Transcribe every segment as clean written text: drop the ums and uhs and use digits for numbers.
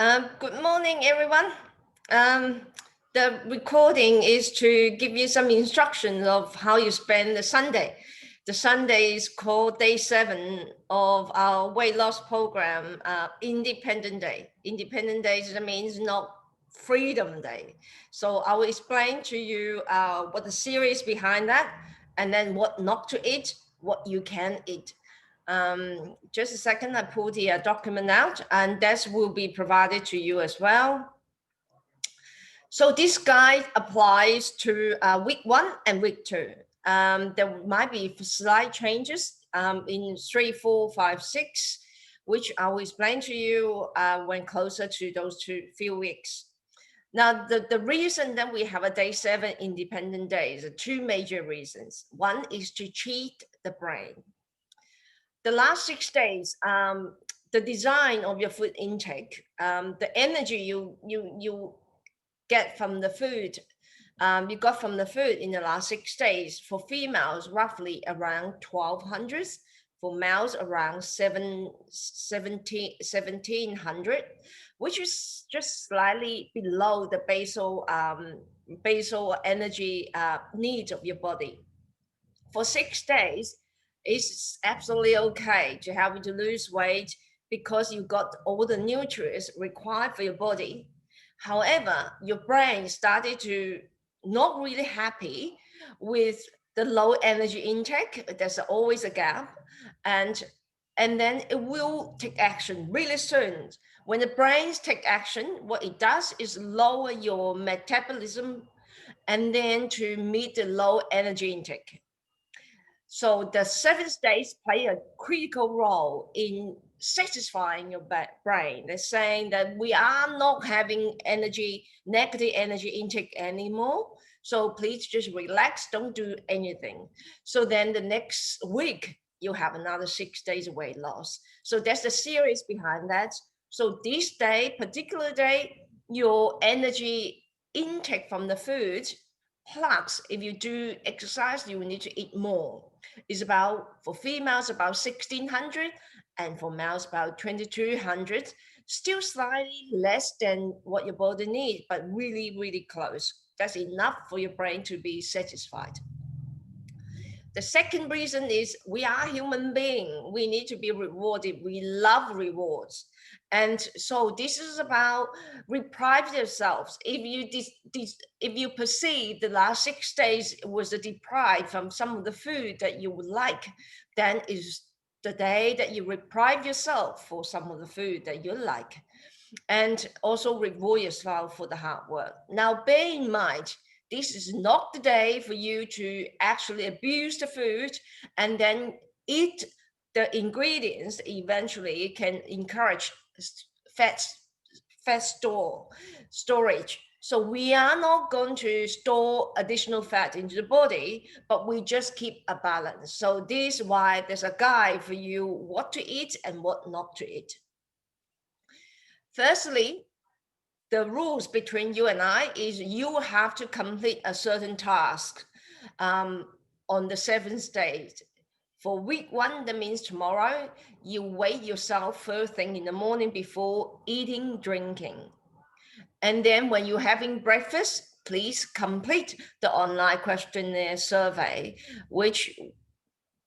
Good morning, everyone. The recording is to give you some instructions of how you spend the Sunday. The Sunday is called day 7 of our weight loss program, Independent Day. Independent Day means not Freedom Day. So I will explain to you what the series behind that, and then what not to eat, what you can eat. Just a second, I pull the document out, and that will be provided to you as well. So this guide applies to week 1 and week 2. There might be slight changes in 3, 4, 5, 6, which I will explain to you when closer to those few weeks. Now, the reason that we have a day 7 independent day is 2 major reasons. One is to cheat the brain. The last 6 days, the design of your food intake, the energy you get from the food, you got from the food in the last 6 days, for females, roughly around 1200, for males around 1700, which is just slightly below the basal energy needs of your body. For 6 days, it's absolutely okay to have to lose weight because you got all the nutrients required for your body. However, your brain started to not really happy with the low energy intake. There's always a gap, and then it will take action really soon. When the brains take action, what it does is lower your metabolism, and then to meet the low energy intake. So the 7 days play a critical role in satisfying your brain. They're saying that we are not having negative energy intake anymore. So please just relax, don't do anything. So then the next week, you have another 6 days of weight loss. So that's the series behind that. So this day, particular day, your energy intake from the food, plus if you do exercise, you will need to eat more. Is about, for females, about 1600, and for males about 2200. Still slightly less than what your body needs, but really, really close. That's enough for your brain to be satisfied. The second reason is we are human beings. We need to be rewarded. We love rewards. And so this is about deprive yourselves. If you perceive the last 6 days was deprived from some of the food that you would like, then is the day that you deprive yourself for some of the food that you like, and also reward yourself for the hard work. Now, bear in mind, this is not the day for you to actually abuse the food and then eat the ingredients. Eventually can encourage fat storage. So we are not going to store additional fat into the body, but we just keep a balance. So this is why there's a guide for you what to eat and what not to eat. Firstly, the rules between you and I is you have to complete a certain task on the 7th day. For week 1, that means tomorrow, you weigh yourself first thing in the morning before eating, drinking. And then when you're having breakfast, please complete the online questionnaire survey, which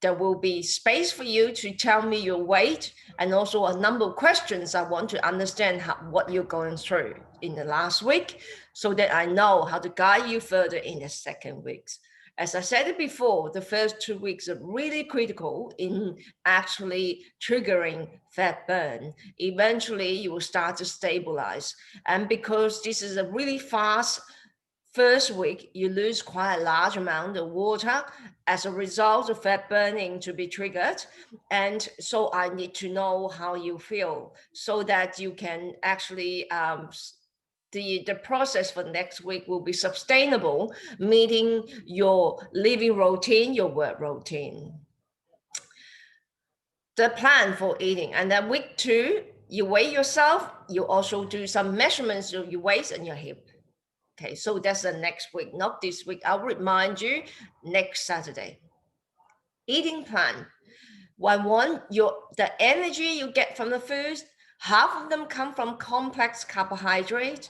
there will be space for you to tell me your weight and also a number of questions. I want to understand what you're going through in the last week so that I know how to guide you further in the second weeks. As I said it before, the first 2 weeks are really critical in actually triggering fat burn. Eventually, you will start to stabilize. And because this is a really fast first week, you lose quite a large amount of water as a result of fat burning to be triggered. And so I need to know how you feel so that you can actually, the process for next week will be sustainable, meeting your living routine, your work routine. The plan for eating. And then week 2, you weigh yourself, you also do some measurements of your waist and your hip. Okay, so that's the next week, not this week. I'll remind you next Saturday. Eating plan. The energy you get from the food, Half of them come from complex carbohydrate,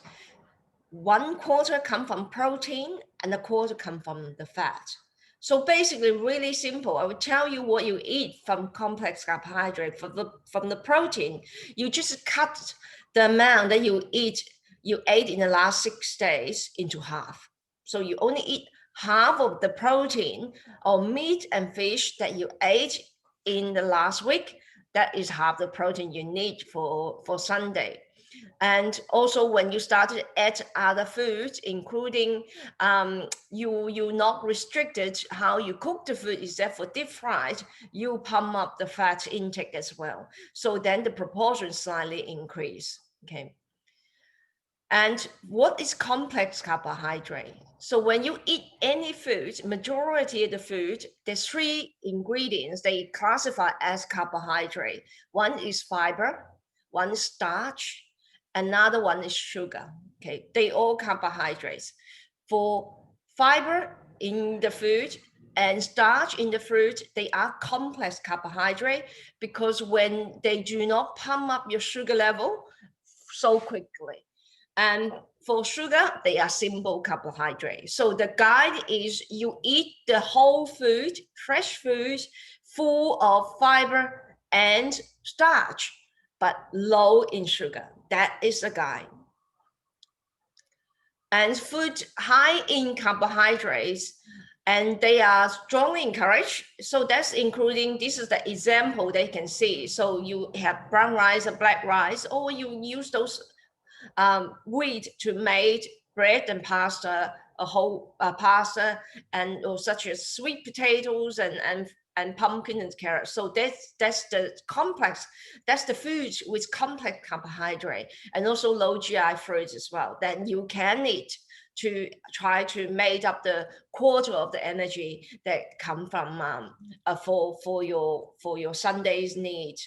1/4 come from protein, and 1/4 come from the fat. So basically, really simple. I would tell you what you eat from complex carbohydrate. From the protein, you just cut the amount that you ate in the last 6 days into half. So you only eat half of the protein or meat and fish that you ate in the last week. That is half the protein you need for Sunday. And also when you start to add other foods, including you're not restricted how you cook the food, except for deep fried, you pump up the fat intake as well. So then the proportion slightly increase, okay? And what is complex carbohydrate? So when you eat any food, majority of the food, there's 3 ingredients they classify as carbohydrate. One is fiber, one is starch, another one is sugar. Okay, they all carbohydrates. For fiber in the food and starch in the fruit, they are complex carbohydrate because when they do not pump up your sugar level so quickly. And for sugar, they are simple carbohydrates. So the guide is you eat the whole food, fresh food, full of fiber and starch, but low in sugar. That is the guide. And food high in carbohydrates, and they are strongly encouraged. So that's including, this is the example they can see. So you have brown rice or black rice, or you use those wheat to make bread and pasta, a whole pasta, and or such as sweet potatoes and pumpkin and carrots. So that's the complex, that's the foods with complex carbohydrate and also low GI foods as well. Then you can eat to try to make up the 1/4 of the energy that come from for your Sunday's need.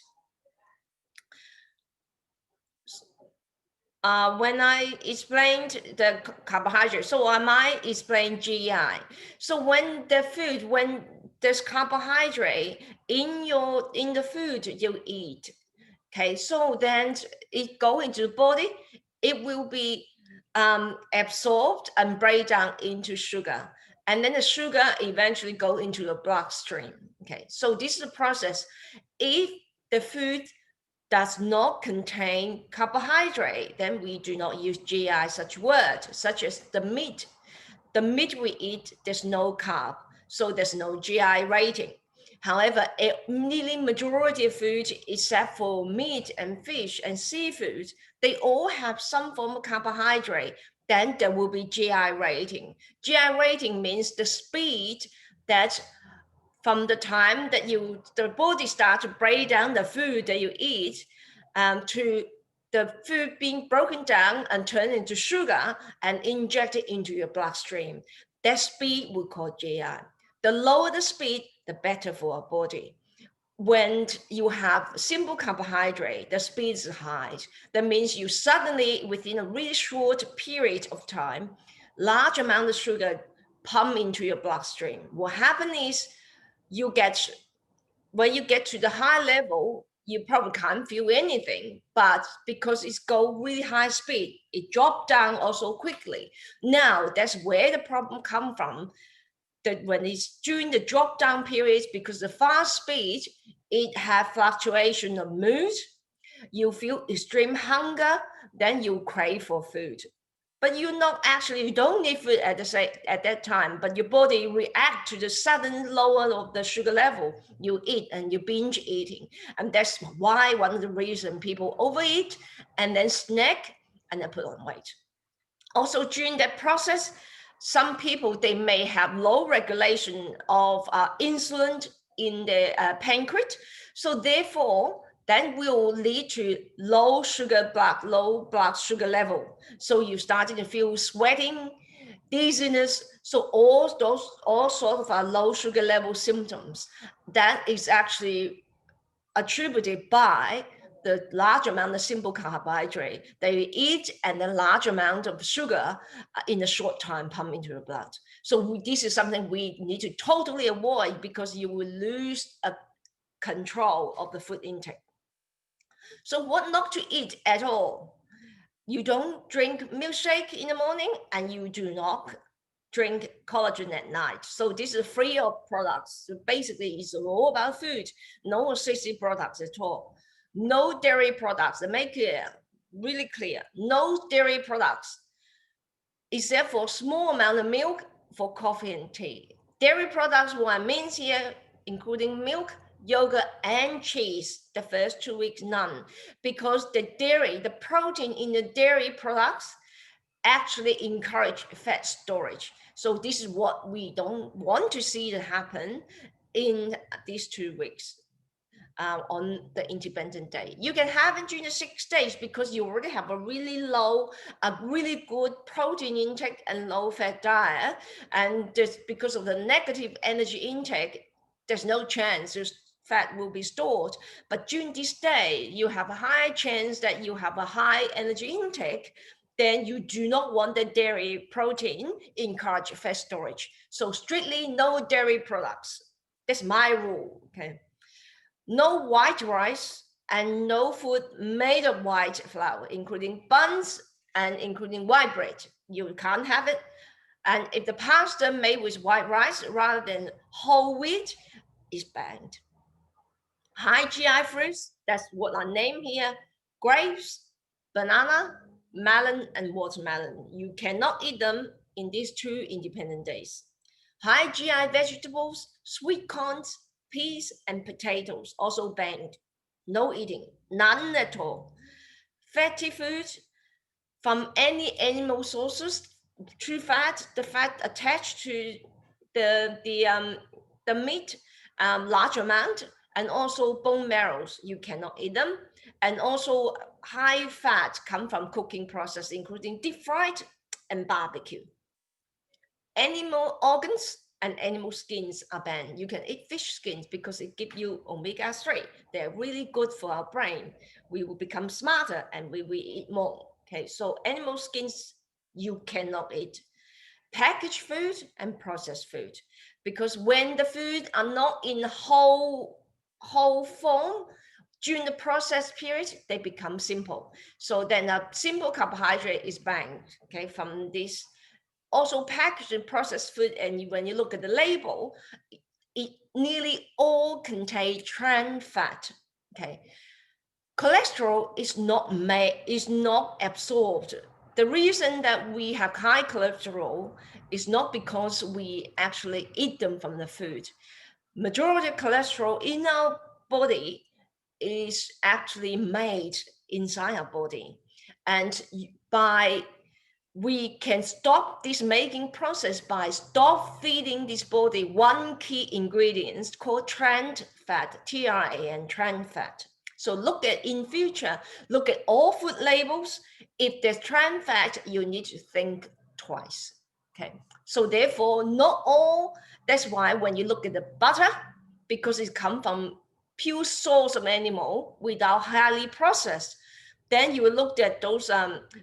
When I explained the carbohydrate, so I might explain GI. So when there's carbohydrate in the food you eat, okay, so then it go into the body, it will be absorbed and break down into sugar, and then the sugar eventually go into the bloodstream. Okay, so this is the process. If the food does not contain carbohydrate, then we do not use GI such word, such as the meat. The meat we eat, there's no carb, so there's no GI rating. However, nearly majority of food, except for meat and fish and seafood, they all have some form of carbohydrate. Then there will be GI rating. GI rating means the speed that from the time that the body starts to break down the food that you eat to the food being broken down and turned into sugar and injected into your bloodstream. That speed we call GI. The lower the speed, the better for our body. When you have simple carbohydrate, the speed is high. That means you suddenly, within a really short period of time, large amount of sugar pump into your bloodstream. What happens is when you get to the high level, you probably can't feel anything, but because it's go really high speed, it drop down also quickly. Now that's where the problem come from. That when it's during the drop down periods, because the fast speed, it have fluctuation of mood, you feel extreme hunger, then you crave for food. But you don't need food at that time, but your body react to the sudden lower of the sugar level. You eat and you binge eating. And that's why one of the reasons people overeat and then snack and then put on weight. Also during that process, some people, they may have low regulation of insulin in the pancreas. So therefore, then will lead to low blood sugar level. So you starting to feel sweating, dizziness. So all sorts of low sugar level symptoms. That is actually attributed by the large amount of simple carbohydrate they eat and the large amount of sugar in a short time pump into the blood. So this is something we need to totally avoid because you will lose a control of the food intake. So what not to eat at all? You don't drink milkshake in the morning, and you do not drink collagen at night. So this is free of products. So basically, it's all about food. No associated products at all. No dairy products. Make it really clear. No dairy products, except for small amount of milk for coffee and tea. Dairy products, what I mean here, including milk, yogurt, and cheese, the first 2 weeks, none. Because the dairy, the protein in the dairy products actually encourage fat storage. So this is what we don't want to see to happen in these 2 weeks. On the Independent Day. You can have it during the 6 days because you already have a really low, a really good protein intake and low fat diet. And just because of the negative energy intake, there's no chance fat will be stored. But during this day, you have a high chance that you have a high energy intake. Then you do not want the dairy protein encourage fat storage. So strictly no dairy products. That's my rule, okay? No white rice and no food made of white flour, including buns and including white bread. You can't have it. And if the pasta made with white rice rather than whole wheat is banned. High GI fruits, that's what I name here, grapes, banana, melon, and watermelon. You cannot eat them in these 2 independent days. High GI vegetables, sweet corns, peas, and potatoes also banned. No eating, none at all. Fatty foods from any animal sources, true fat, the fat attached to the meat, large amount, and also bone marrows, you cannot eat them. And also high fat come from cooking process, including deep fried and barbecue. Animal organs and animal skins are banned. You can eat fish skins because it gives you omega-3. They're really good for our brain. We will become smarter and we will eat more. Okay, so animal skins you cannot eat. Packaged food and processed food, because when the food are not in whole form during the process period, they become simple. So then a simple carbohydrate is banned, okay, from this. Also packaged and processed food, and when you look at the label, it nearly all contain trans fat. Okay, cholesterol is not absorbed. The reason that we have high cholesterol is not because we actually eat them from the food. Majority of cholesterol in our body is actually made inside our body, and we can stop this making process by stop feeding this body one key ingredient called trans fat, TRAN, trans fat. So look at in future, look at all food labels. If there's trans fat, you need to think twice. Okay. So therefore, not all. That's why when you look at the butter, because it comes from pure source of animal without highly processed, then you will look at those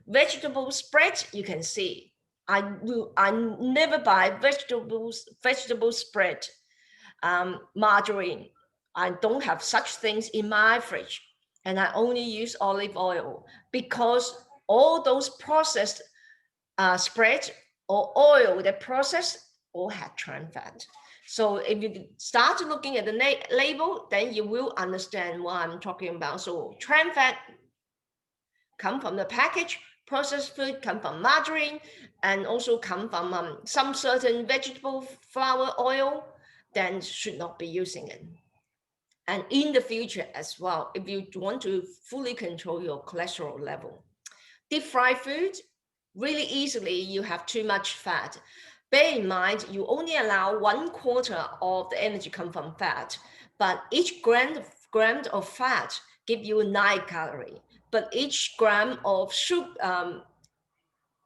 vegetable spreads. You can see I never buy vegetable spread, margarine. I don't have such things in my fridge, and I only use olive oil because all those processed spread or oil that processed all had trans fat. So if you start looking at the label, then you will understand what I'm talking about. So trans fat come from the package, processed food come from margarine, and also come from some certain vegetable flour oil, then should not be using it. And in the future as well, if you want to fully control your cholesterol level, deep fried food, really easily you have too much fat. Bear in mind, you only allow 1/4 of the energy come from fat, but each gram of fat give you 9 calories. But each gram of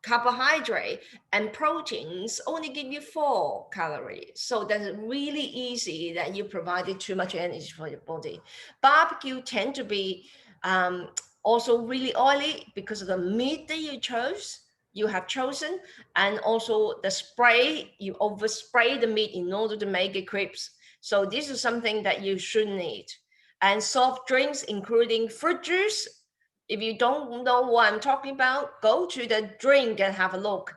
carbohydrate and proteins only give you 4 calories. So that's really easy that you provided too much energy for your body. Barbecue tend to be also really oily because of the meat that you have chosen, and also the spray, you overspray the meat in order to make it crisp. So this is something that you shouldn't eat. And soft drinks, including fruit juice. If you don't know what I'm talking about, go to the drink and have a look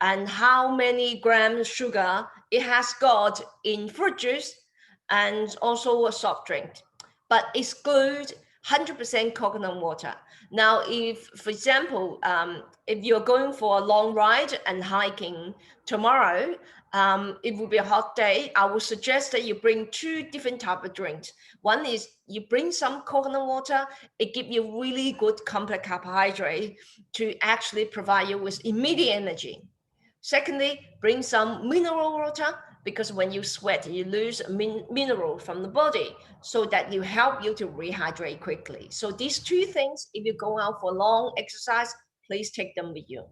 and how many grams sugar it has got in fruit juice and also a soft drink. But exclude 100% coconut water. Now, if, for example, if you're going for a long ride and hiking tomorrow, it will be a hot day, I would suggest that you bring two different type of drinks. One is you bring some coconut water. It gives you really good complex carbohydrate to actually provide you with immediate energy. Secondly, bring some mineral water, because when you sweat, you lose mineral from the body, so that you help you to rehydrate quickly. So these two things, if you go out for long exercise, please take them with you.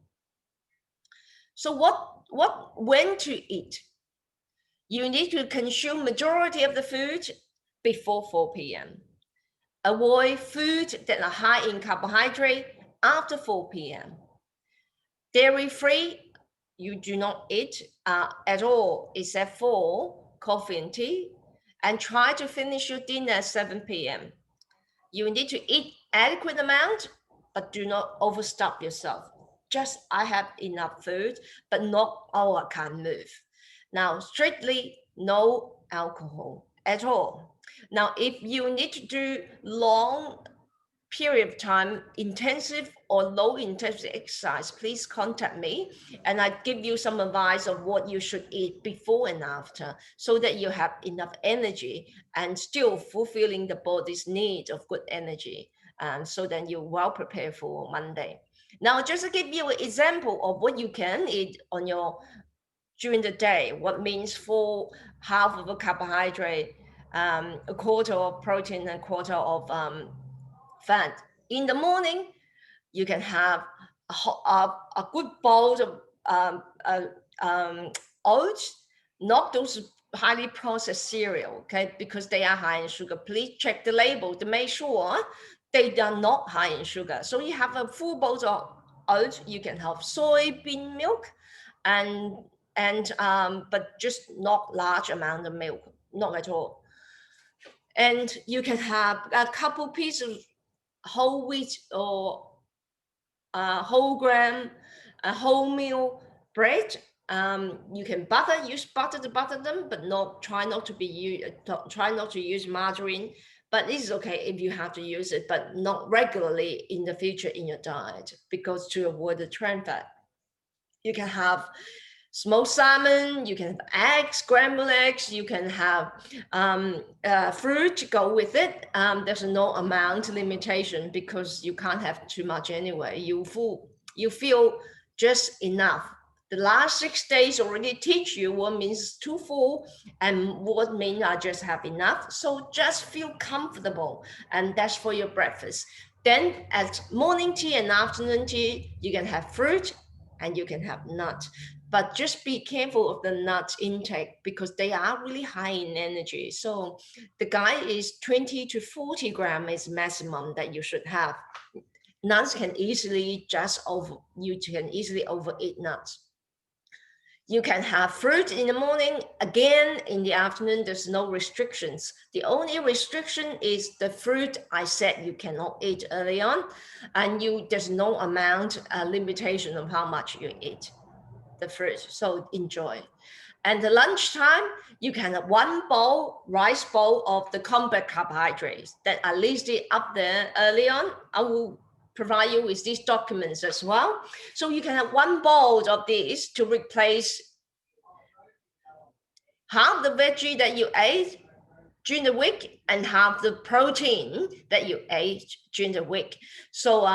So when to eat? You need to consume majority of the food before 4 p.m. Avoid food that are high in carbohydrate after 4 p.m. Dairy-free, you do not eat at all except for coffee and tea, and try to finish your dinner at 7 p.m. You need to eat adequate amount, but do not overstuff yourself. Just I have enough food, but not all I can move. Now, strictly no alcohol at all. Now, if you need to do long period of time, intensive or low intensity exercise, please contact me and I give you some advice of what you should eat before and after, so that you have enough energy and still fulfilling the body's need of good energy. So then you're well prepared for Monday. Now, just to give you an example of what you can eat on your during the day, what means for half of a carbohydrate, a quarter of protein, and a quarter of fat. In the morning, you can have a good bowl of oats, not those highly processed cereal, okay, because they are high in sugar. Please check the label to make sure they are not high in sugar. So you have a full bowl of oats. You can have soybean milk, and but just not large amount of milk, not at all. And you can have a couple pieces of whole wheat or whole grain, wholemeal bread. You can use butter to butter them, but try not to use margarine. But this is okay if you have to use it, but not regularly in the future in your diet, because to avoid the trans fat. You can have smoked salmon, you can have eggs, scrambled eggs, you can have fruit to go with it. There's no amount limitation because you can't have too much anyway. You feel just enough. The last 6 days already teach you what means too full and what means I just have enough. So just feel comfortable, and that's for your breakfast. Then at morning tea and afternoon tea, you can have fruit and you can have nuts. But just be careful of the nut intake because they are really high in energy. So the guide is 20 to 40 grams is maximum that you should have. Nuts can easily you can easily overeat nuts. You can have fruit in the morning. Again, in the afternoon, there's no restrictions. The only restriction is the fruit I said you cannot eat early on, and there's no amount limitation of how much you eat the fruit, so enjoy. And the lunchtime, you can have one rice bowl of the complex carbohydrates that I listed up there early on. I will provide you with these documents as well. So you can have one bowl of these to replace half the veggie that you ate during the week and half the protein that you ate during the week. So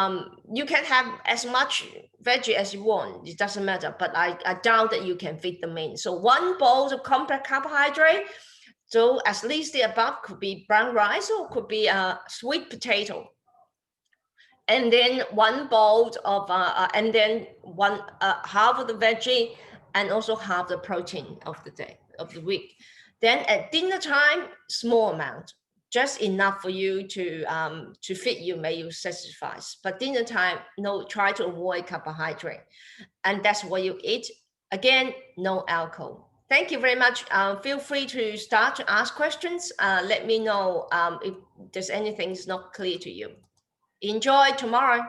you can have as much veggie as you want. It doesn't matter, but I doubt that you can fit them in. So one bowl of complex carbohydrate. So as least the above could be brown rice or could be a sweet potato. And then one bowl of, and then one half of the veggie and also half the protein of the day, of the week. Then at dinner time, small amount, just enough for you to fit you, may you satisfies. But dinner time, no, try to avoid carbohydrate. And that's what you eat. Again, no alcohol. Thank you very much. Feel free to start to ask questions. Let me know if there's anything is not clear to you. Enjoy tomorrow.